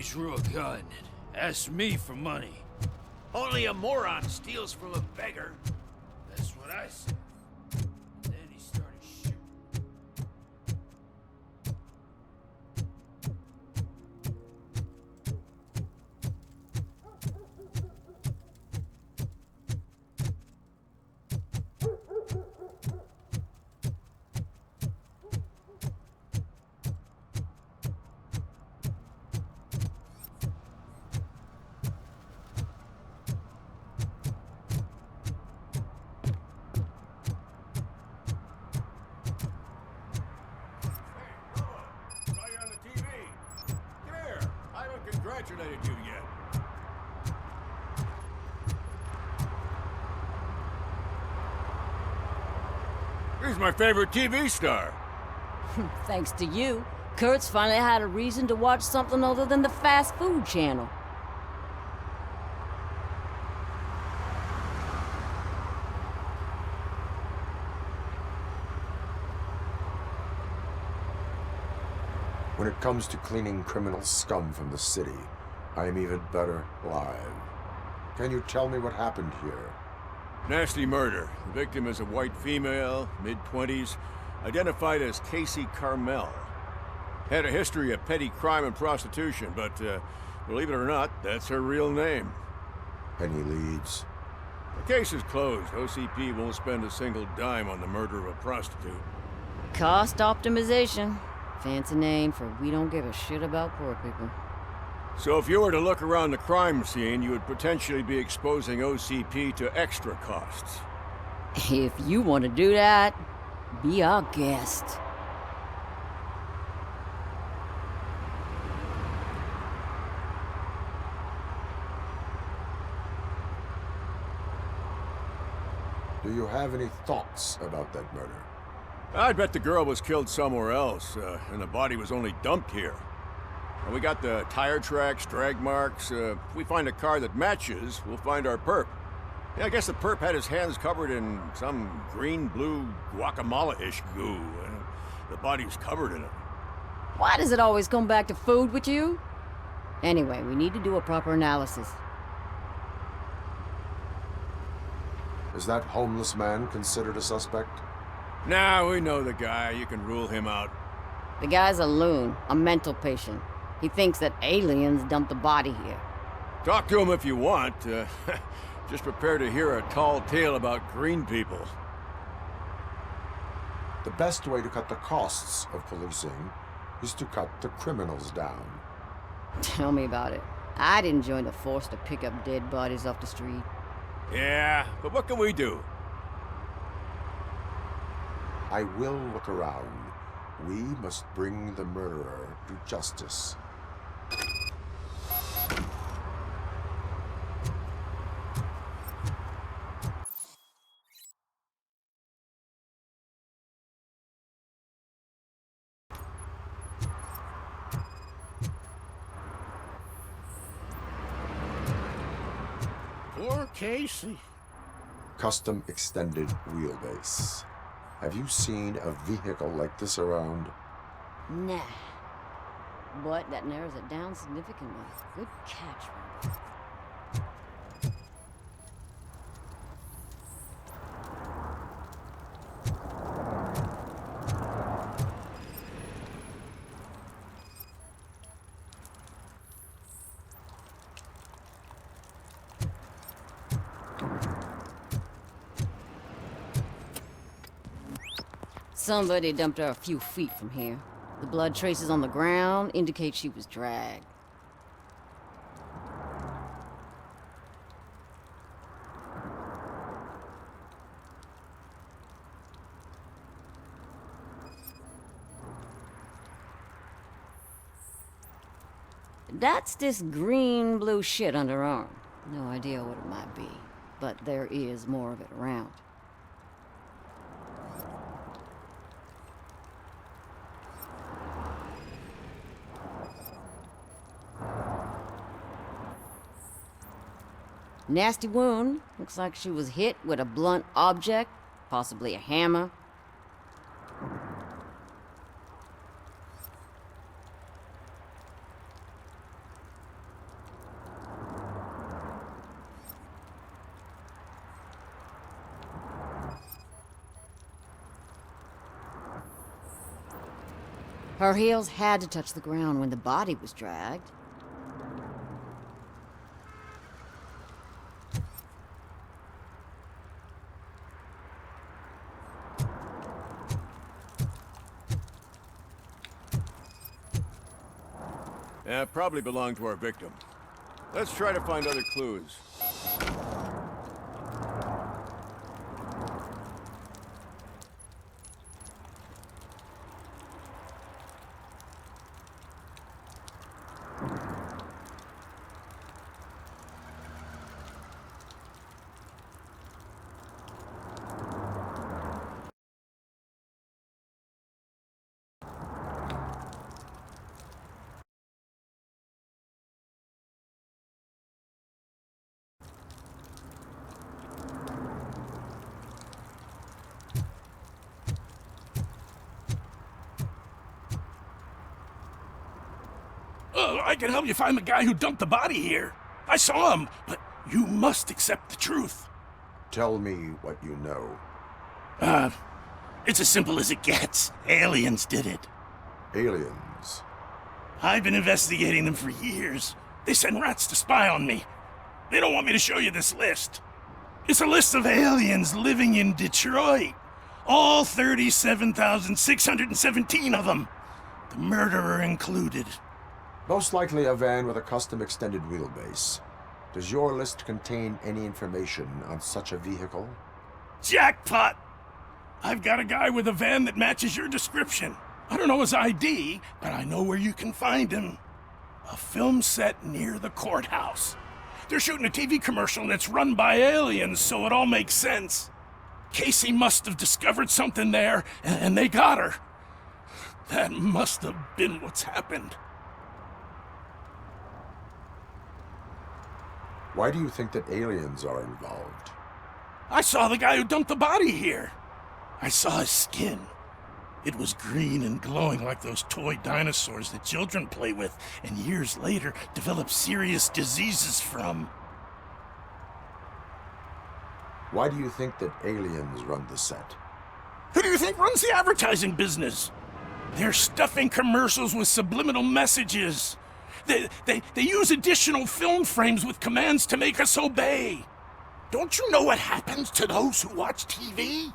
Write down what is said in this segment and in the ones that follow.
he drew a gun and asked me for money. Only a moron steals from a beggar. That's what I said. Then he started shooting. Congratulated you yet. He's my favorite TV star. Thanks to you, Kurt's finally had a reason to watch something other than the fast food channel. When it comes to cleaning criminal scum from the city, I am even better live. Can you tell me what happened here? Nasty murder. The victim is a white female, mid-20s, identified as Casey Carmel. Had a history of petty crime and prostitution, but believe it or not, that's her real name. Any leads? The case is closed. OCP won't spend a single dime on the murder of a prostitute. Cost optimization. Fancy name for we don't give a shit about poor people. So if you were to look around the crime scene, you would potentially be exposing OCP to extra costs. If you want to do that, be our guest. Do you have any thoughts about that murder? I'd bet the girl was killed somewhere else, and the body was only dumped here. And we got the tire tracks, drag marks. If we find a car that matches, we'll find our perp. Yeah, I guess the perp had his hands covered in some green-blue guacamole-ish goo. The body was covered in it. Why does it always come back to food with you? Anyway, we need to do a proper analysis. Is that homeless man considered a suspect? Nah, we know the guy. You can rule him out. The guy's a loon, a mental patient. He thinks that aliens dumped the body here. Talk to him if you want. Just prepare to hear a tall tale about green people. The best way to cut the costs of policing is to cut the criminals down. Tell me about it. I didn't join the force to pick up dead bodies off the street. Yeah, but what can we do? I will look around. We must bring the murderer to justice. Poor Casey. Custom extended wheelbase. Have you seen a vehicle like this around? Nah. But that narrows it down significantly. Good catch, Robert. Somebody dumped her a few feet from here. The blood traces on the ground indicate she was dragged. That's this green-blue shit under her arm. No idea what it might be, but there is more of it around. Nasty wound. Looks like she was hit with a blunt object, possibly a hammer. Her heels had to touch the ground when the body was dragged. Yeah, probably belonged to our victim. Let's try to find other clues. I can help you find the guy who dumped the body here. I saw him, but you must accept the truth. Tell me what you know. It's as simple as it gets. Aliens did it. Aliens? I've been investigating them for years. They send rats to spy on me. They don't want me to show you this list. It's a list of aliens living in Detroit. All 37,617 of them. The murderer included. Most likely a van with a custom extended wheelbase. Does your list contain any information on such a vehicle? Jackpot! I've got a guy with a van that matches your description. I don't know his ID, but I know where you can find him. A film set near the courthouse. They're shooting a TV commercial and it's run by aliens, so it all makes sense. Casey must have discovered something there, and they got her. That must have been what's happened. Why do you think that aliens are involved? I saw the guy who dumped the body here. I saw his skin. It was green and glowing like those toy dinosaurs that children play with and years later develop serious diseases from. Why do you think that aliens run the set? Who do you think runs the advertising business? They're stuffing commercials with subliminal messages. They use additional film frames with commands to make us obey. Don't you know what happens to those who watch TV?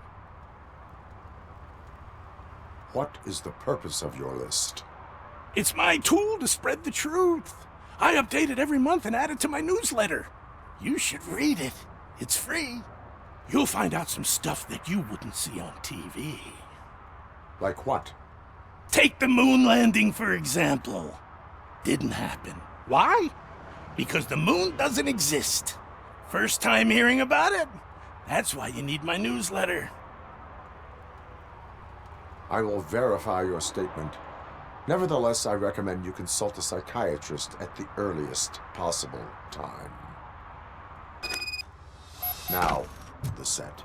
What is the purpose of your list? It's my tool to spread the truth. I update it every month and add it to my newsletter. You should read it. It's free. You'll find out some stuff that you wouldn't see on TV. Like what? Take the moon landing, for example. Didn't happen. Why? Because the moon doesn't exist. First time hearing about it? That's why you need my newsletter. I will verify your statement. Nevertheless, I recommend you consult a psychiatrist at the earliest possible time. Now, the set.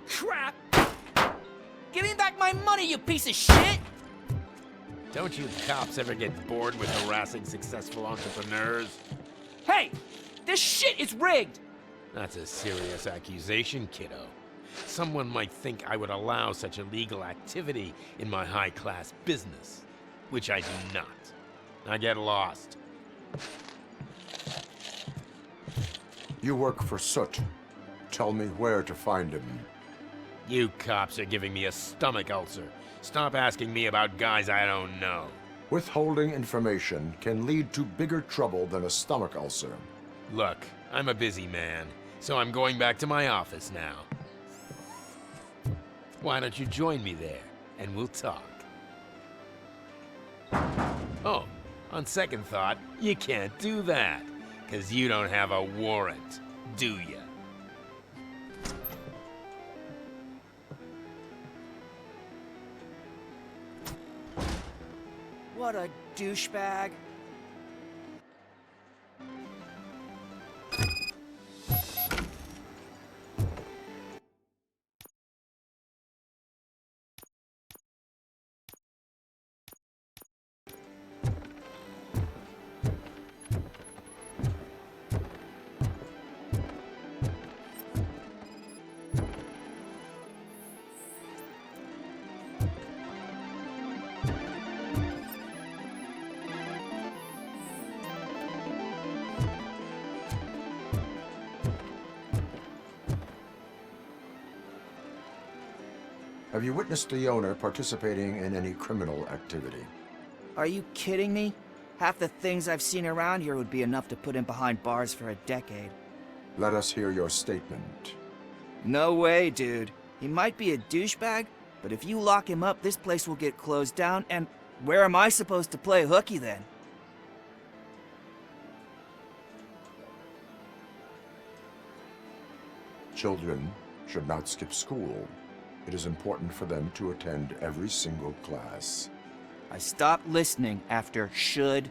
Crap! Give me back my money, you piece of shit! Don't you cops ever get bored with harassing successful entrepreneurs? Hey! This shit is rigged! That's a serious accusation, kiddo. Someone might think I would allow such illegal activity in my high-class business, which I do not. Now get lost. You work for Soot. Tell me where to find him. You cops are giving me a stomach ulcer. Stop asking me about guys I don't know. Withholding information can lead to bigger trouble than a stomach ulcer. Look, I'm a busy man, so I'm going back to my office now. Why don't you join me there, and we'll talk. Oh, on second thought, you can't do that, 'cause you don't have a warrant, do ya? What a douchebag. Have you witnessed the owner participating in any criminal activity? Are you kidding me? Half the things I've seen around here would be enough to put him behind bars for a decade. Let us hear your statement. No way, dude. He might be a douchebag, but if you lock him up, this place will get closed down, and where am I supposed to play hooky then? Children should not skip school. It is important for them to attend every single class. I stopped listening after should.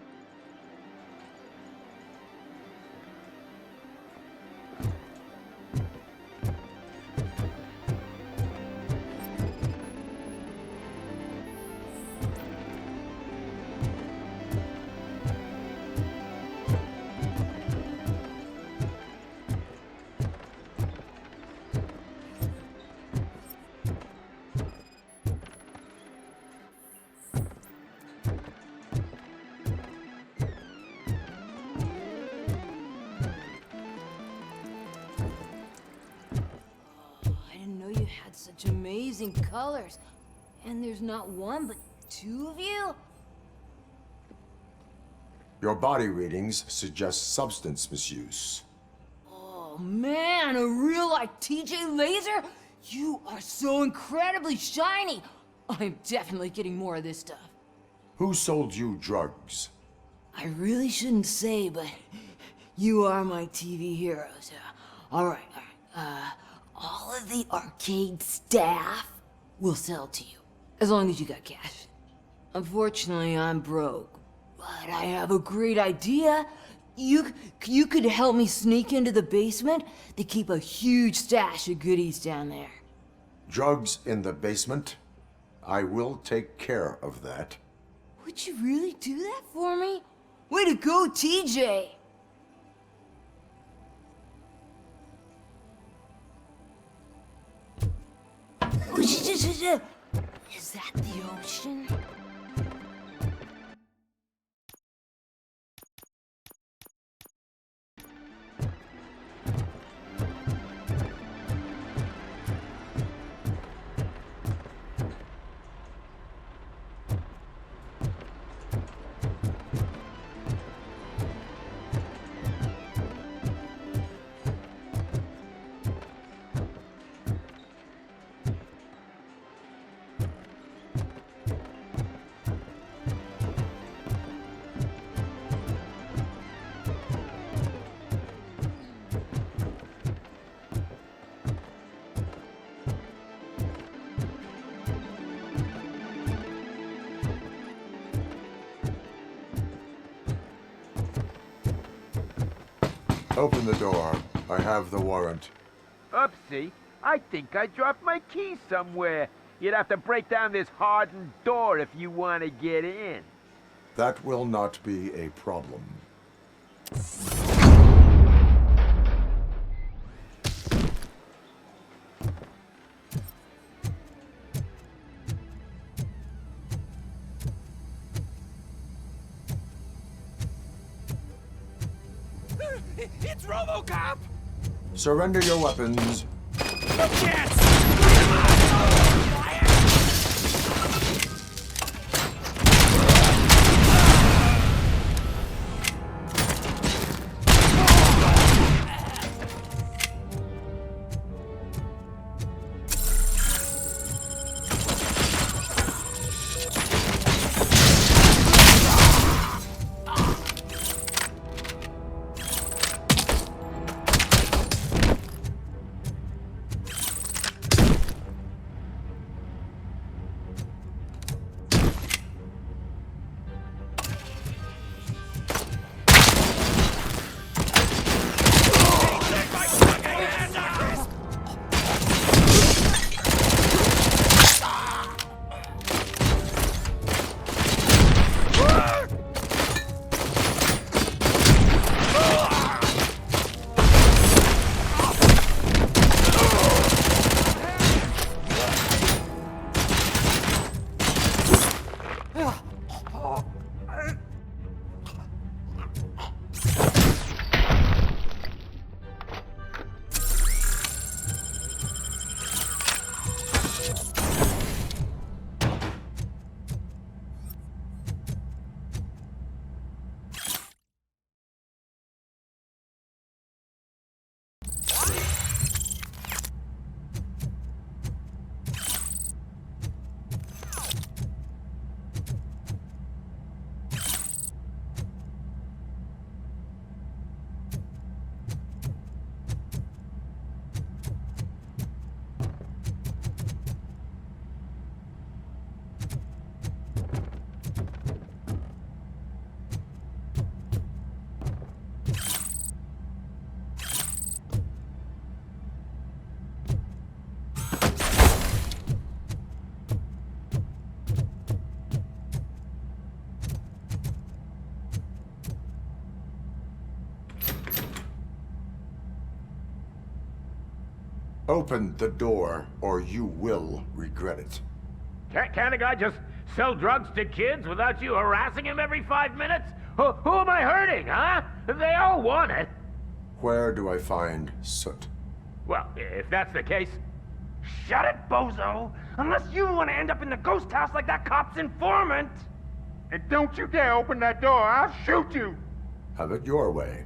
Such amazing colors. And there's not one, but two of you? Your body readings suggest substance misuse. Oh man, a real like TJ Laser? You are so incredibly shiny. I'm definitely getting more of this stuff. Who sold you drugs? I really shouldn't say, but you are my TV heroes. All right. All of the arcade staff will sell to you, as long as you got cash. Unfortunately, I'm broke, but I have a great idea. You could help me sneak into the basement. They keep a huge stash of goodies down there. Drugs in the basement? I will take care of that. Would you really do that for me? Way to go, TJ! Is that the ocean? Open the door. I have the warrant. Oopsie, I think I dropped my keys somewhere. You'd have to break down this hardened door if you want to get in. That will not be a problem. It's ROBOCOP! Surrender your weapons. No chance! Open the door, or you will regret it. Can't a guy just sell drugs to kids without you harassing him every 5 minutes? Who am I hurting, huh? They all want it. Where do I find Soot? Well, if that's the case, shut it, bozo! Unless you want to end up in the ghost house like that cop's informant! And don't you dare open that door, I'll shoot you! Have it your way.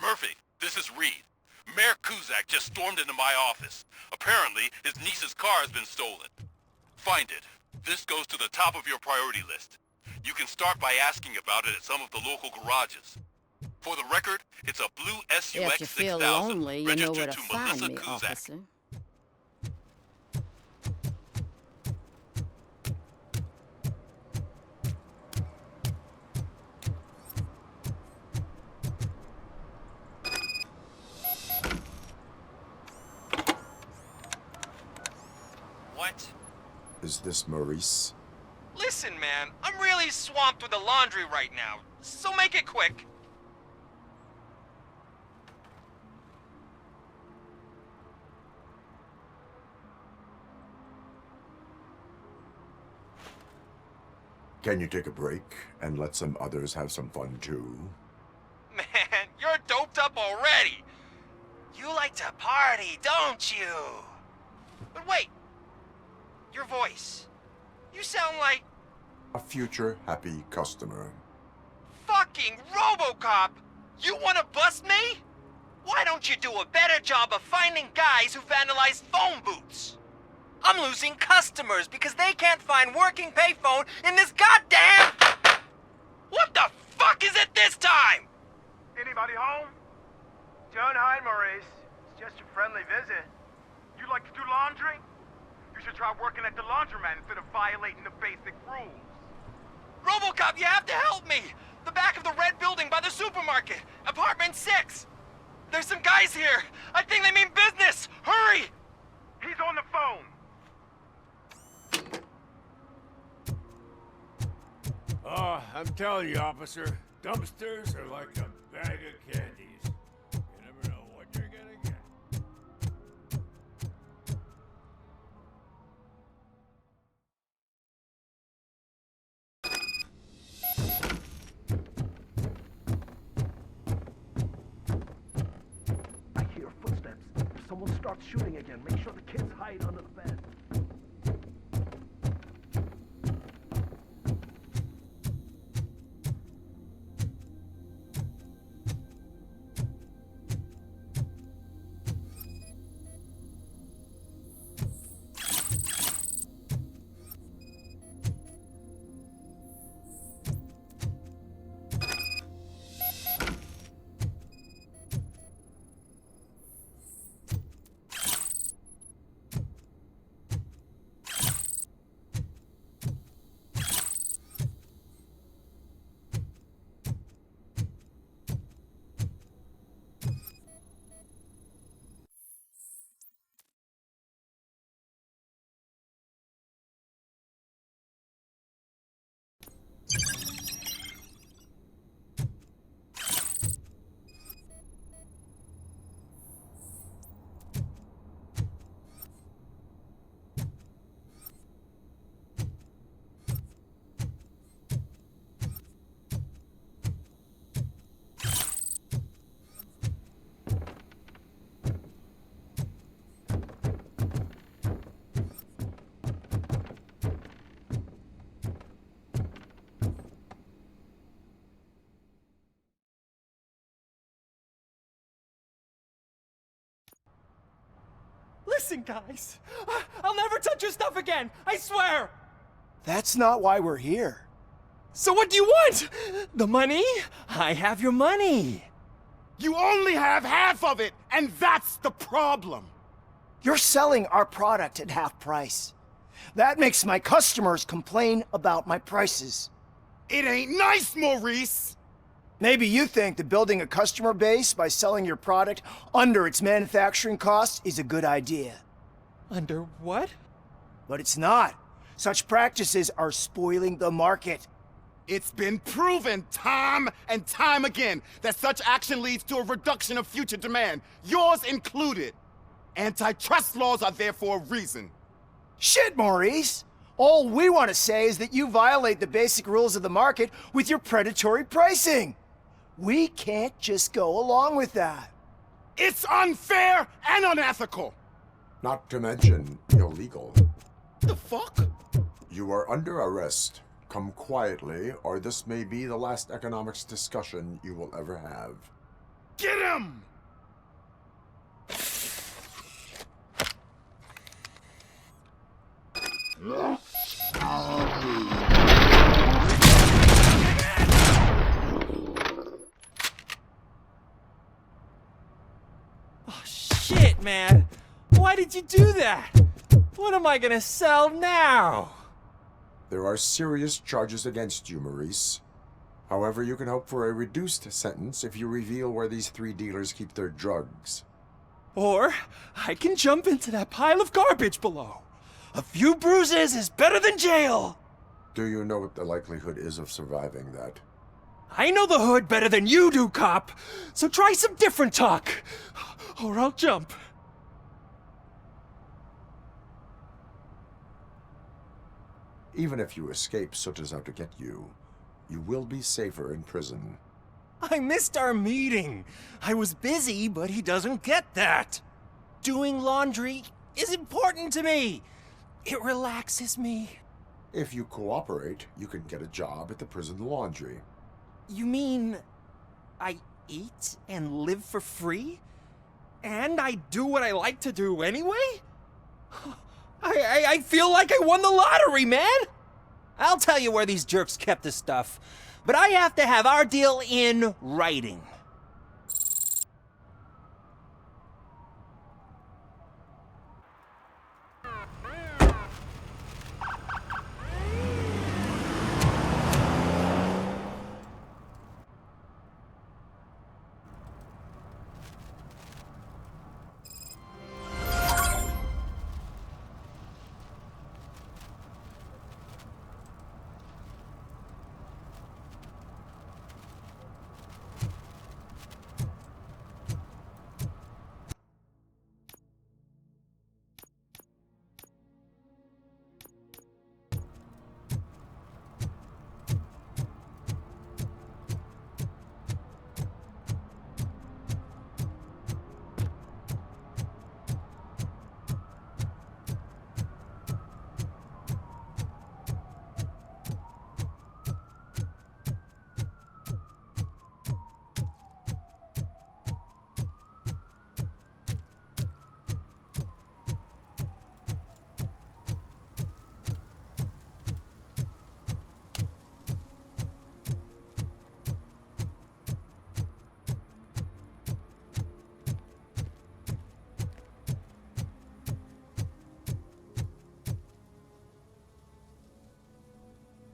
Murphy, this is Reed. Mayor Kuzak just stormed into my office. Apparently, his niece's car has been stolen. Find it. This goes to the top of your priority list. You can start by asking about it at some of the local garages. For the record, it's a blue SUX If you feel 6000 lonely, you know registered where to to find Melissa me, Kuzak. officer. What? Is this Maurice? Listen, man, I'm really swamped with the laundry right now, so make it quick. Can you take a break and let some others have some fun too? Man, you're doped up already. You like to party, don't you? But wait, your voice. You sound like A future happy customer. fucking ROBOCOP. You wanna bust me? Why don't you do a better job of finding guys who vandalize phone booths? I'm losing customers because they can't find working payphone in this goddamn... What the fuck is it this time? Anybody home? Don't hide, Maurice. It's just a friendly visit. You like to do laundry? You should try working at the laundromat instead of violating the basic rules. ROBOCOP, you have to help me! The back of the red building by the supermarket, apartment 6. There's some guys here. I think they mean business. Hurry! He's on the phone. Oh, I'm telling you, officer, dumpsters are like a bag of candies. You never know what you're gonna get. I hear footsteps. If someone starts shooting again, make sure the kids hide under the bed. Listen, guys. I'll never touch your stuff again. I swear. That's not why we're here. So what do you want? The money? I have your money. You only have half of it, and that's the problem. You're selling our product at half price. That makes my customers complain about my prices. It ain't nice, Maurice! Maybe you think that building a customer base by selling your product under its manufacturing cost is a good idea. Under what? But it's not. Such practices are spoiling the market. It's been proven time and time again that such action leads to a reduction of future demand, yours included. Antitrust laws are there for a reason. Shit, Maurice! All we want to say is that you violate the basic rules of the market with your predatory pricing. We can't just go along with that. It's unfair and unethical! Not to mention illegal. The fuck? You are under arrest. Come quietly, or this may be the last economics discussion you will ever have. Get him! Oh, shit, man. Why did you do that? What am I gonna sell now? There are serious charges against you, Maurice. However, you can hope for a reduced sentence if you reveal where these 3 dealers keep their drugs. Or I can jump into that pile of garbage below. A few bruises is better than jail. Do you know what the likelihood is of surviving that? I know the hood better than you do, cop. So try some different talk, or I'll jump. Even if you escape Soot is out to get you, you will be safer in prison. I missed our meeting. I was busy, but he doesn't get that. Doing laundry is important to me. It relaxes me. If you cooperate, you can get a job at the prison laundry. You mean I eat and live for free? And I do what I like to do anyway? I feel like I won the lottery, man! I'll tell you where these jerks kept the stuff, but I have to have our deal in writing.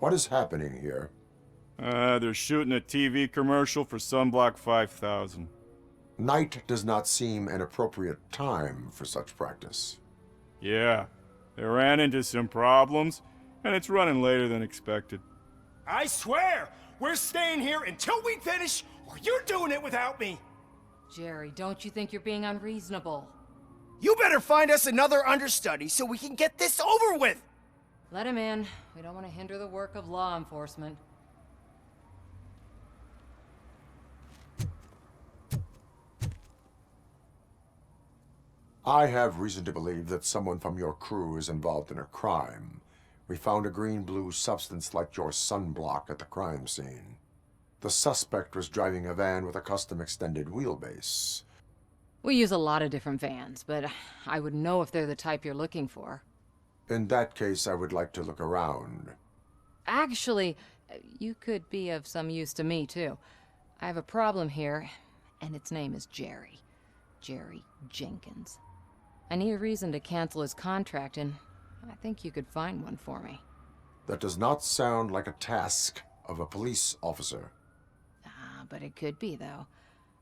What is happening here? They're shooting a TV commercial for Sunblock 5000. Night does not seem an appropriate time for such practice. Yeah, they ran into some problems, and it's running later than expected. I swear, we're staying here until we finish, or you're doing it without me. Jerry, don't you think you're being unreasonable? You better find us another understudy so we can get this over with. Let him in. We don't want to hinder the work of law enforcement. I have reason to believe that someone from your crew is involved in a crime. We found a green-blue substance like your sunblock at the crime scene. The suspect was driving a van with a custom extended wheelbase. We use a lot of different vans, but I wouldn't know if they're the type you're looking for. In that case, I would like to look around. Actually, you could be of some use to me, too. I have a problem here, and its name is Jerry. Jerry Jenkins. I need a reason to cancel his contract, and I think you could find one for me. That does not sound like a task of a police officer. But it could be, though.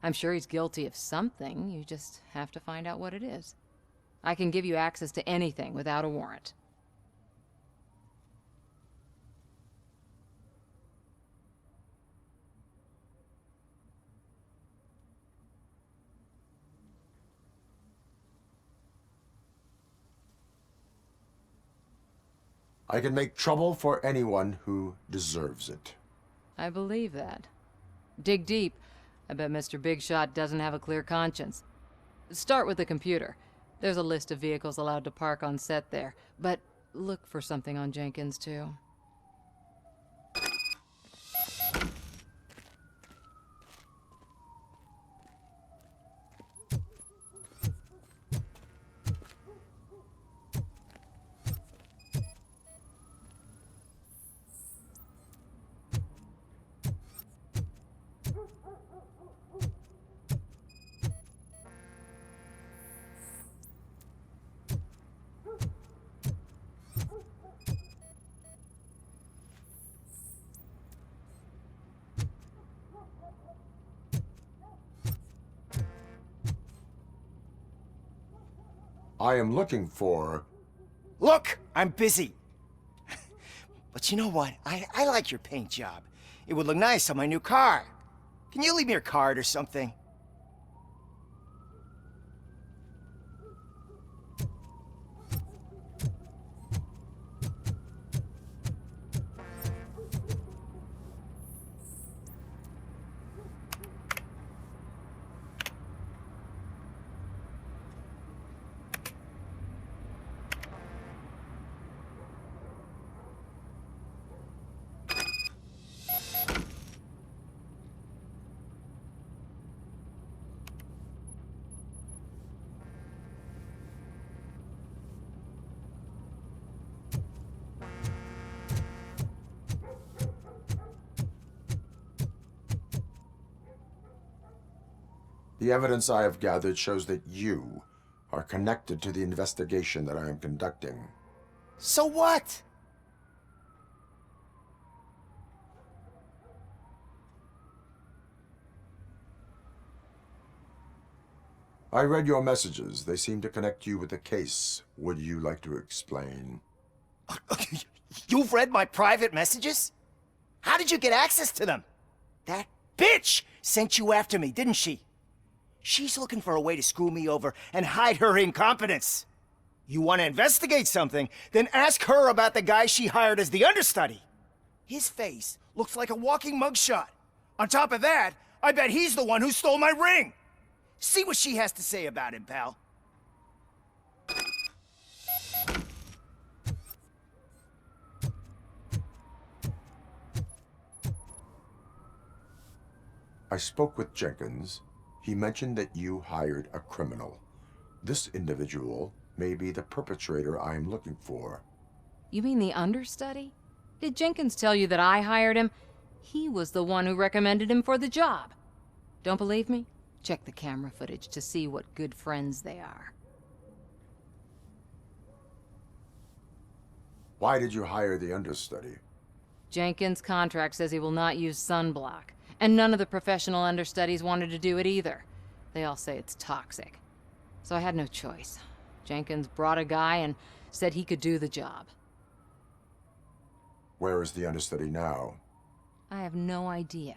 I'm sure he's guilty of something. You just have to find out what it is. I can give you access to anything without a warrant. I can make trouble for anyone who deserves it. I believe that. Dig deep. I bet Mr. Big Shot doesn't have a clear conscience. Start with the computer. There's a list of vehicles allowed to park on set there, but look for something on Jenkins, too. I am looking for... Look, I'm busy. But you know what? I like your paint job. It would look nice on my new car. Can you leave me your card or something? The evidence I have gathered shows that you are connected to the investigation that I am conducting. So what? I read your messages. They seem to connect you with the case. Would you like to explain? You've read my private messages? How did you get access to them? That bitch sent you after me, didn't she? She's looking for a way to screw me over and hide her incompetence. You want to investigate something, then ask her about the guy she hired as the understudy. His face looks like a walking mugshot. On top of that, I bet he's the one who stole my ring. See what she has to say about him, pal. I spoke with Jenkins. He mentioned that you hired a criminal. This individual may be the perpetrator I am looking for. You mean the understudy? Did Jenkins tell you that I hired him? He was the one who recommended him for the job. Don't believe me? Check the camera footage to see what good friends they are. Why did you hire the understudy? Jenkins' contract says he will not use sunblock, and none of the professional understudies wanted to do it either. They all say it's toxic. So I had no choice. Jenkins brought a guy and said he could do the job. Where is the understudy now? I have no idea.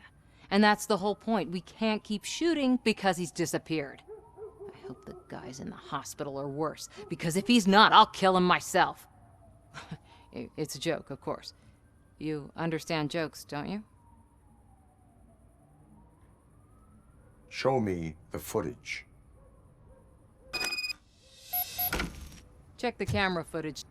And that's the whole point. We can't keep shooting because he's disappeared. I hope the guy's in the hospital or worse, because if he's not, I'll kill him myself. It's a joke, of course. You understand jokes, don't you? Show me the footage. Check the camera footage.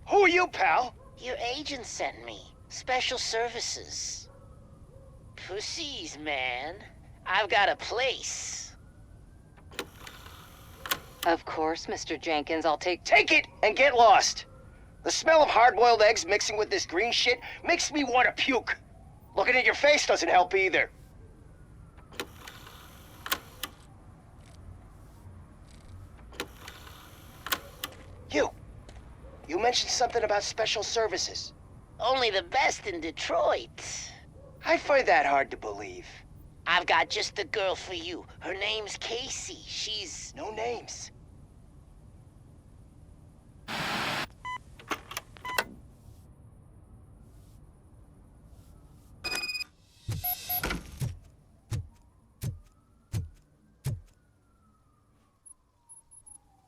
Who are you, pal? Your agent sent me. Special services. Pussies, man. I've got a place. Of course, Mr. Jenkins, I'll take Take it and get lost. The smell of hard-boiled eggs mixing with this green shit makes me want to puke. Looking at your face doesn't help either. You mentioned something about special services. Only the best in Detroit. I find that hard to believe. I've got just the girl for you. Her name's Casey. She's... No names.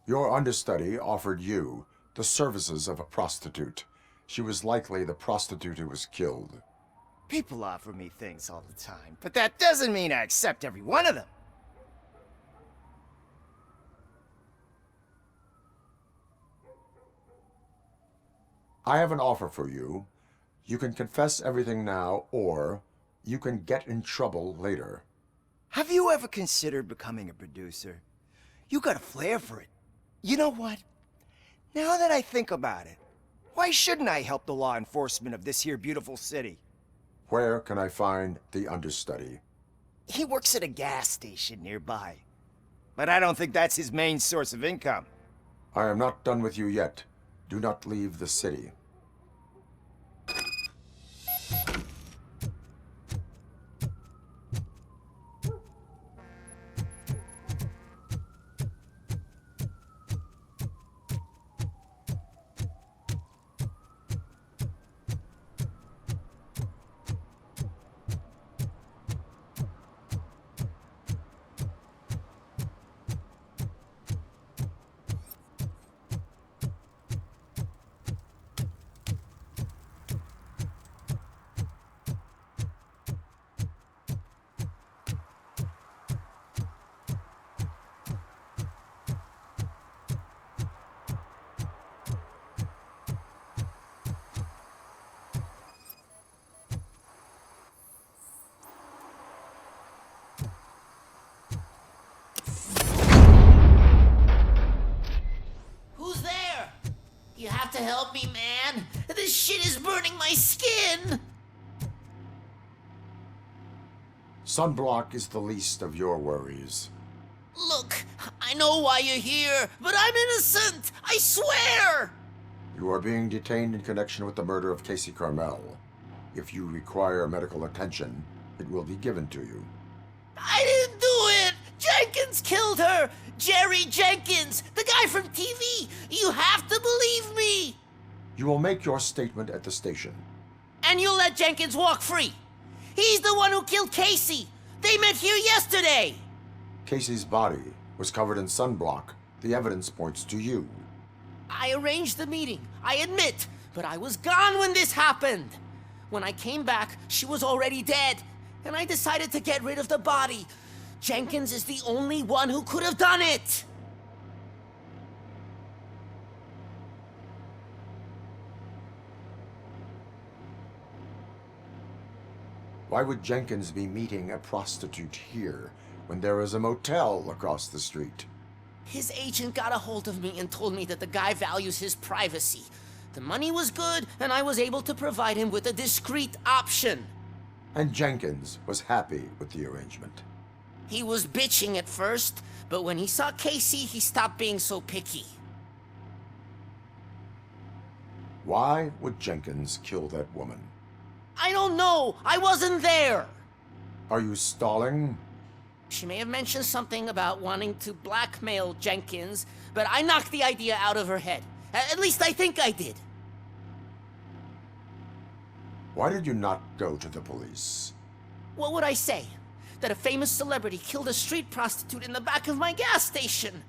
Your understudy offered you the services of a prostitute. She was likely the prostitute who was killed. People offer me things all the time, but that doesn't mean I accept every one of them. I have an offer for you. You can confess everything now, or you can get in trouble later. Have you ever considered becoming a producer? You got a flair for it. You know what? Now that I think about it, why shouldn't I help the law enforcement of this here beautiful city? Where can I find the understudy? He works at a gas station nearby. But I don't think that's his main source of income. I am not done with you yet. Do not leave the city. Who's there? You have to help me, man. This shit is burning my skin. Sunblock is the least of your worries. Look, I know why you're here, but I'm innocent. I swear. You are being detained in connection with the murder of Casey Carmel. If you require medical attention, it will be given to you. I didn't do it. Jenkins killed her. Jerry Jenkins, the guy from TV. You have to believe me. You will make your statement at the station. And you'll let Jenkins walk free. He's the one who killed Casey. They met here yesterday. Casey's body was covered in sunblock. The evidence points to you. I arranged the meeting, I admit, but I was gone when this happened. When I came back, she was already dead, and I decided to get rid of the body. Jenkins is the only one who could have done it. Why would Jenkins be meeting a prostitute here when there is a motel across the street? His agent got a hold of me and told me that the guy values his privacy. The money was good, and I was able to provide him with a discreet option. And Jenkins was happy with the arrangement. He was bitching at first, but when he saw Casey, he stopped being so picky. Why would Jenkins kill that woman? I don't know. I wasn't there. Are you stalling? She may have mentioned something about wanting to blackmail Jenkins, but I knocked the idea out of her head. At least I think I did. Why did you not go to the police? What would I say? That a famous celebrity killed a street prostitute in the back of my gas station?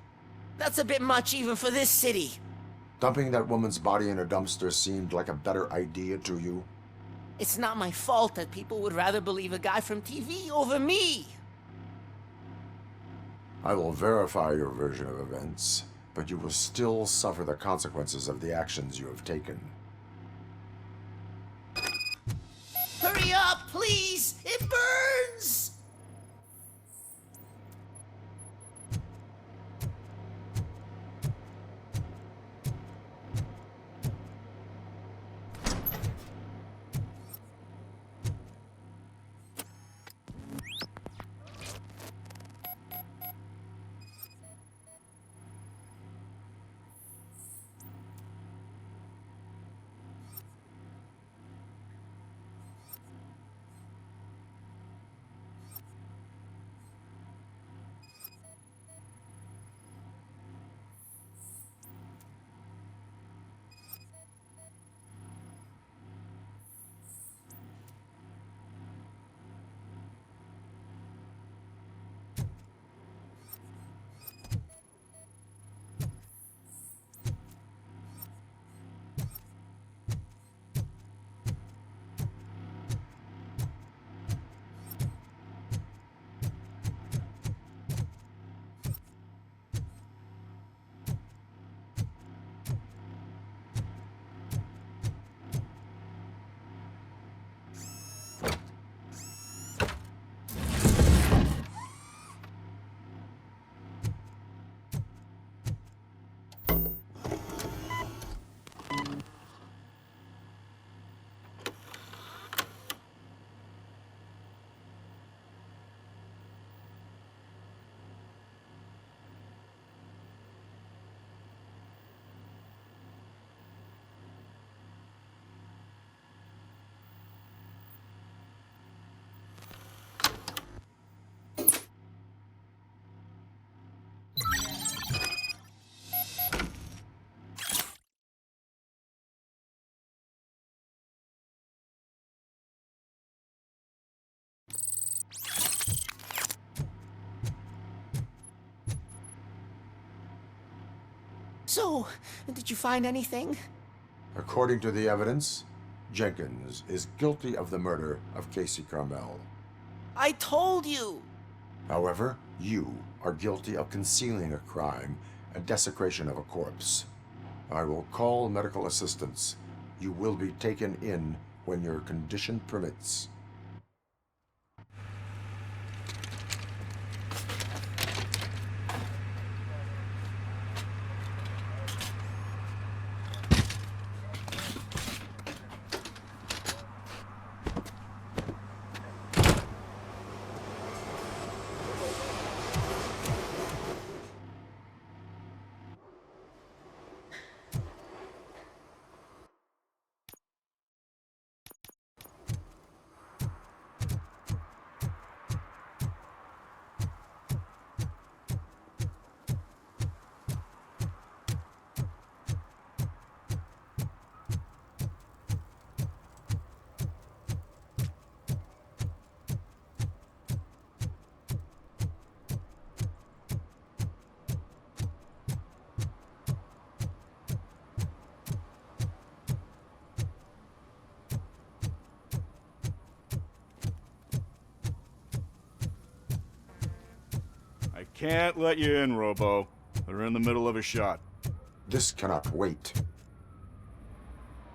That's a bit much even for this city. Dumping that woman's body in a dumpster seemed like a better idea to you? It's not my fault that people would rather believe a guy from TV over me. I will verify your version of events, but you will still suffer the consequences of the actions you have taken. Hurry up, please! It burns! So, did you find anything? According to the evidence, Jenkins is guilty of the murder of Casey Carmel. I told you! However, you are guilty of concealing a crime and desecration of a corpse. I will call medical assistance. You will be taken in when your condition permits. I can't let you in, Robo. They're in the middle of a shot. This cannot wait.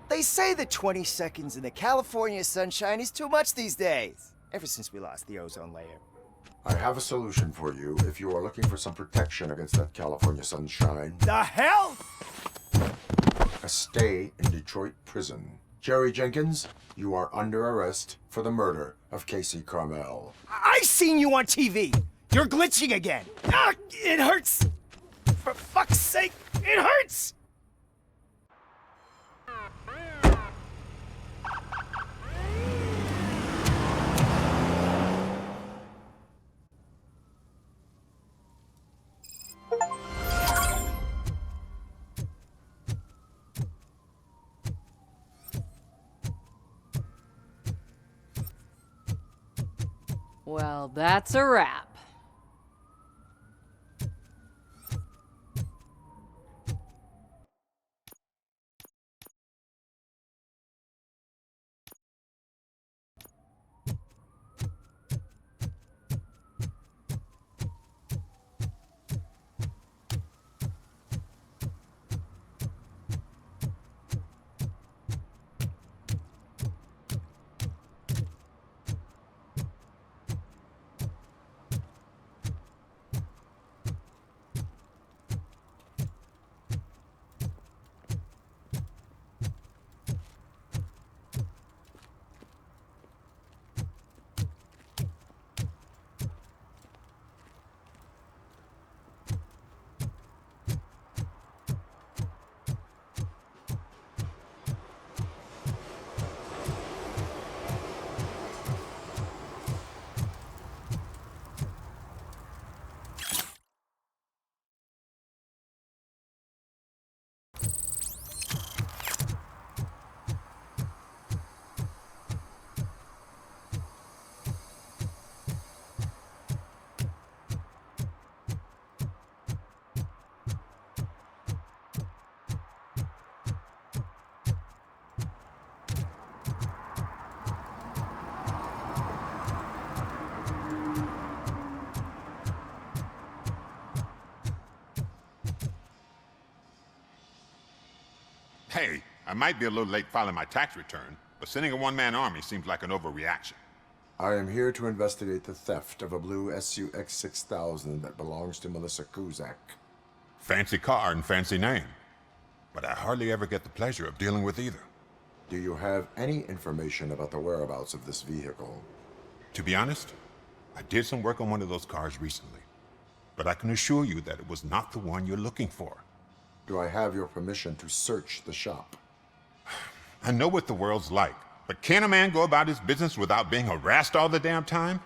They say that 20 seconds in the California sunshine is too much these days. Ever since we lost the ozone layer. I have a solution for you if you are looking for some protection against that California sunshine. The hell? A stay in Detroit prison. Jerry Jenkins, you are under arrest for the murder of Casey Carmel. I seen you on TV. You're glitching again. Ah, it hurts. For fuck's sake, it hurts. Well, that's a wrap. Hey, I might be a little late filing my tax return, but sending a one-man army seems like an overreaction. I am here to investigate the theft of a blue SUX 6000 that belongs to Melissa Kuzak. Fancy car and fancy name. But I hardly ever get the pleasure of dealing with either. Do you have any information about the whereabouts of this vehicle? To be honest, I did some work on one of those cars recently. But I can assure you that it was not the one you're looking for. Do I have your permission to search the shop? I know what the world's like, but can a man go about his business without being harassed all the damn time?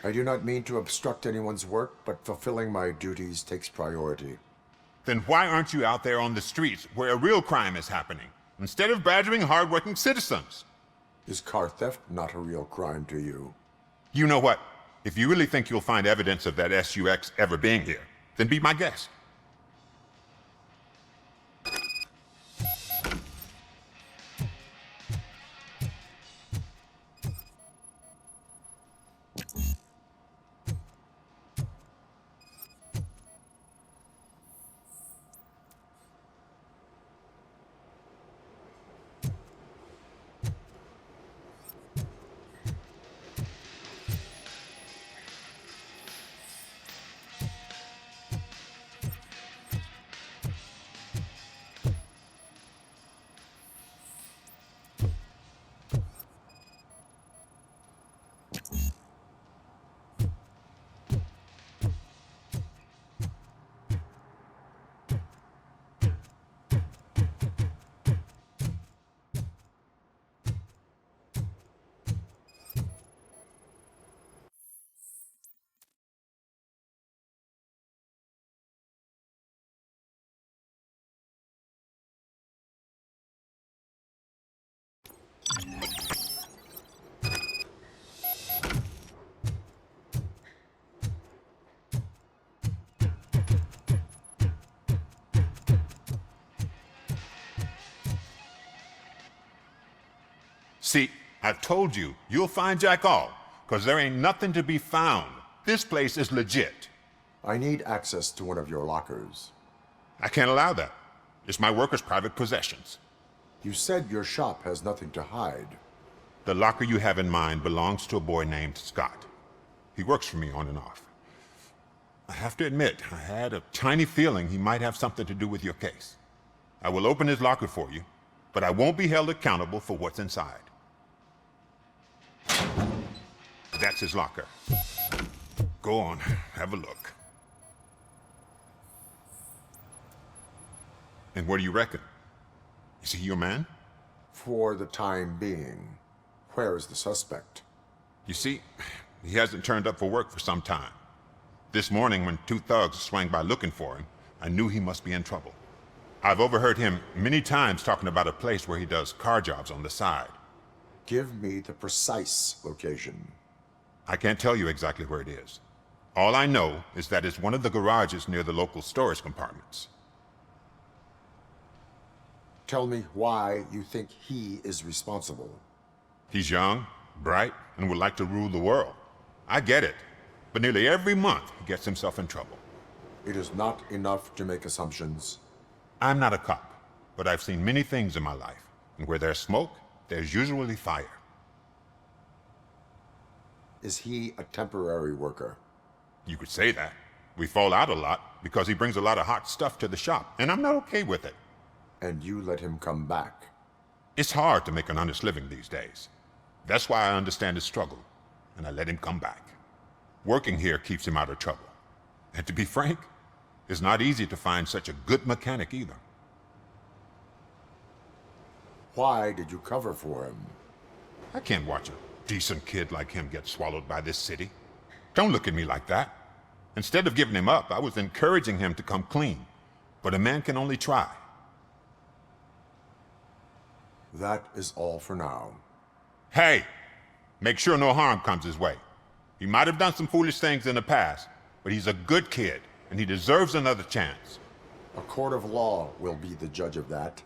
I do not mean to obstruct anyone's work, but fulfilling my duties takes priority. Then why aren't you out there on the streets where a real crime is happening, instead of badgering hardworking citizens? Is car theft not a real crime to you? You know what? If you really think you'll find evidence of that SUX ever being here, then be my guest. See, I told you, you'll find Jack All, because there ain't nothing to be found. This place is legit. I need access to one of your lockers. I can't allow that. It's my workers' private possessions. You said your shop has nothing to hide. The locker you have in mind belongs to a boy named Scott. He works for me on and off. I have to admit, I had a tiny feeling he might have something to do with your case. I will open his locker for you, but I won't be held accountable for what's inside. That's his locker. Go on, have a look. And what do you reckon? Is he your man? For the time being. Where is the suspect? You see, he hasn't turned up for work for some time. This morning, when two thugs swang by looking for him, I knew he must be in trouble. I've overheard him many times talking about a place where he does car jobs on the side. Give me the precise location. I can't tell you exactly where it is. All I know is that it's one of the garages near the local storage compartments. Tell me why you think he is responsible. He's young, bright, and would like to rule the world. I get it. But nearly every month, he gets himself in trouble. It is not enough to make assumptions. I'm not a cop, but I've seen many things in my life. And where there's smoke, there's usually fire. Is he a temporary worker? You could say that. We fall out a lot because he brings a lot of hot stuff to the shop, and I'm not okay with it. And you let him come back? It's hard to make an honest living these days. That's why I understand his struggle, and I let him come back. Working here keeps him out of trouble. And to be frank, it's not easy to find such a good mechanic either. Why did you cover for him? I can't watch a decent kid like him get swallowed by this city. Don't look at me like that. Instead of giving him up, I was encouraging him to come clean. But a man can only try. That is all for now. Hey! Make sure no harm comes his way. He might have done some foolish things in the past, but he's a good kid, and he deserves another chance. A court of law will be the judge of that.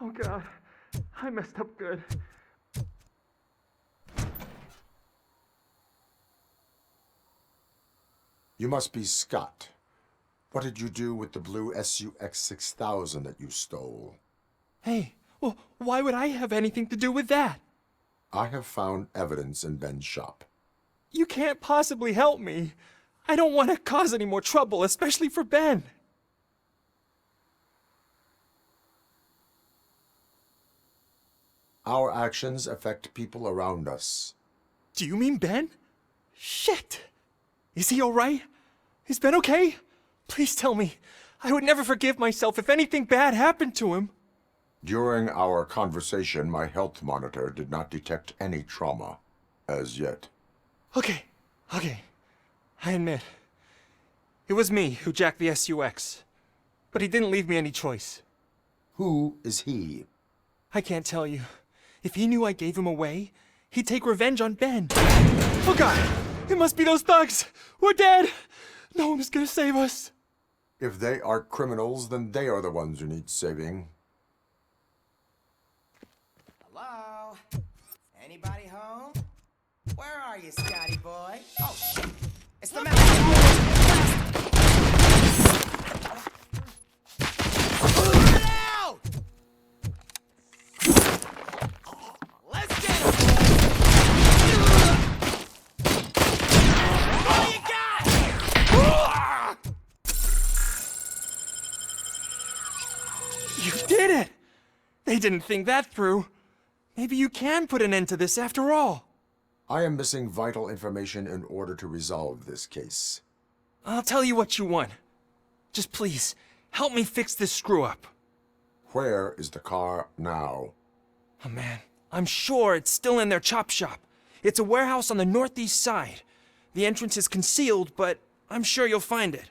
Oh God, I messed up good. You must be Scott. What did you do with the blue SUX 6000 that you stole? Hey, well, why would I have anything to do with that? I have found evidence in Ben's shop. You can't possibly help me. I don't want to cause any more trouble, especially for Ben. Our actions affect people around us. Do you mean Ben? Shit! Is he alright? Is Ben okay? Please tell me. I would never forgive myself if anything bad happened to him. During our conversation, my health monitor did not detect any trauma, as yet. Okay. I admit. It was me who jacked the SUX. But he didn't leave me any choice. Who is he? I can't tell you. If he knew I gave him away, he'd take revenge on Ben. Oh God! It must be those thugs! We're dead! No one is gonna save us. If they are criminals, then they are the ones who need saving. Hello? Anybody home? Where are you, Scotty boy? Oh, shit! It's the man! Out! Let's get him! What you got? You did it! They didn't think that through. Maybe you can put an end to this after all. I am missing vital information in order to resolve this case. I'll tell you what you want. Just please, help me fix this screw-up. Where is the car now? Oh man, I'm sure it's still in their chop shop. It's a warehouse on the northeast side. The entrance is concealed, but I'm sure you'll find it.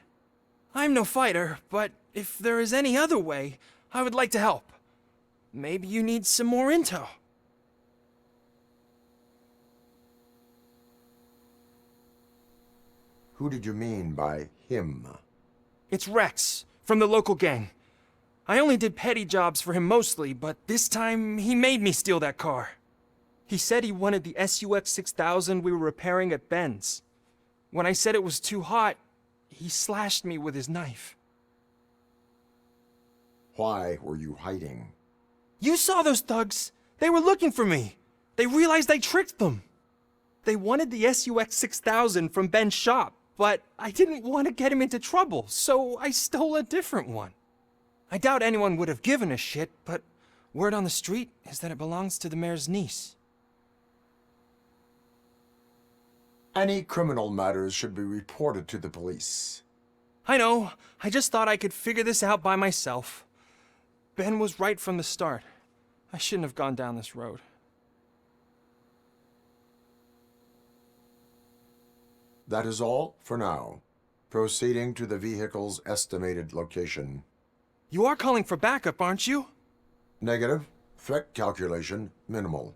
I'm no fighter, but if there is any other way, I would like to help. Maybe you need some more intel. Who did you mean by him? It's Rex, from the local gang. I only did petty jobs for him mostly, but this time he made me steal that car. He said he wanted the SUX 6000 we were repairing at Ben's. When I said it was too hot, he slashed me with his knife. Why were you hiding? You saw those thugs! They were looking for me! They realized I tricked them! They wanted the SUX 6000 from Ben's shop, but I didn't want to get him into trouble, so I stole a different one. I doubt anyone would have given a shit, but word on the street is that it belongs to the mayor's niece. Any criminal matters should be reported to the police. I know. I just thought I could figure this out by myself. Ben was right from the start. I shouldn't have gone down this road. That is all for now. Proceeding to the vehicle's estimated location. You are calling for backup, aren't you? Negative. Threat calculation minimal.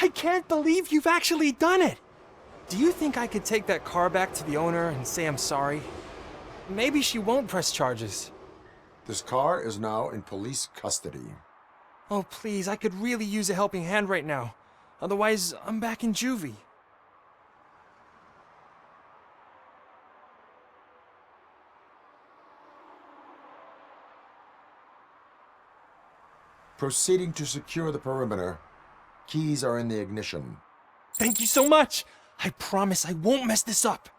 I can't believe you've actually done it! Do you think I could take that car back to the owner and say I'm sorry? Maybe she won't press charges. This car is now in police custody. Oh, please, I could really use a helping hand right now. Otherwise, I'm back in juvie. Proceeding to secure the perimeter. Keys are in the ignition. Thank you so much! I promise I won't mess this up.